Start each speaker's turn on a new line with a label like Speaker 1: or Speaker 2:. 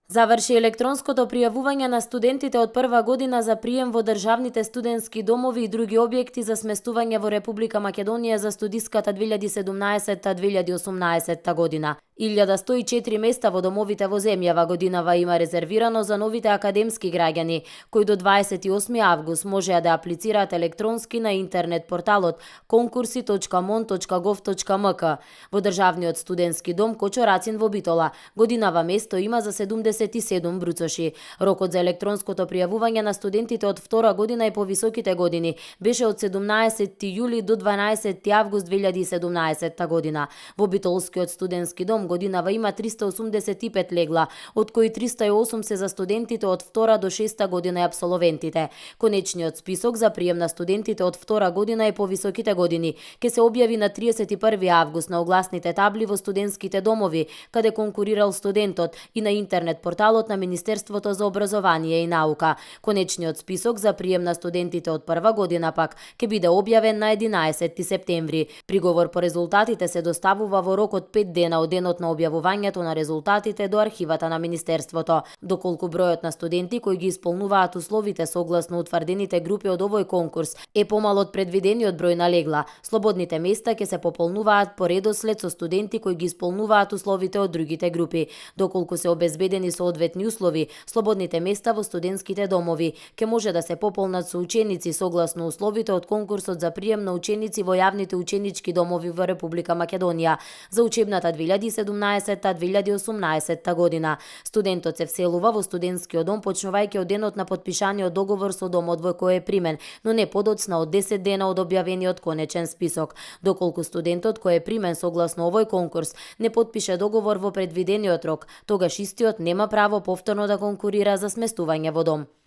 Speaker 1: Заврши електронското пријавување на студентите од прва година за прием во државните студентски домови и други објекти за сместување во Република Македонија за студиската 2017-2018 година. 1104 места во домовите во земјава годинава има резервирано за новите академски граѓани, кои до 28 август можеа да аплицираат електронски на интернет порталот konkursi.mon.gov.mk. Во државниот студентски дом Кочо Рацин во Битола годинава место има за 77 бруцоши. Рокот за електронското пријавување на студентите од втора година и повисоките години беше од 17 јули до 12 август 2017 година. Во Битолскиот студентски дом годинава има 385 легла, од кои 308 се за студентите од втора до шеста година и апсолвентите. Конечниот список за прием на студентите од втора година и повисоките години ќе се објави на 31 август на огласните табли во студентските домови, каде конкурирал студентот, и на интернет порталот на Министерството за образование и наука. Конечниот список за прием на студентите од прва година пак ќе биде објавен на 11 септември. Приговор по резултатите се доставува во рок од 5 дена од денот на објавувањето на резултатите до архивата на Министерството. Доколку бројот на студенти кои ги исполнуваат условите согласно утврдените групи од овој конкурс е помал од предвидениот број на легла, слободните места ќе се пополнуваат по редослед со студенти кои ги исполнуваат условите од другите групи. Доколку се обезбедени соодветни услови, слободните места во студентските домови ќе може да се пополнат со ученици согласно условите од конкурсот за прием на ученици во јавните ученички домови во Република Македонија за учебната 2017-2018 година. Студентот се вселува во студентскиот дом почнувајќи од денот на потпишаниот договор со домот во кој е примен, но не подоцна од 10 дена од објавениот конечен список. Доколку студентот кој е примен согласно овој конкурс не потпише договор во предвидениот рок, тогаш истиот нема право повторно да конкурира за сместување во дом.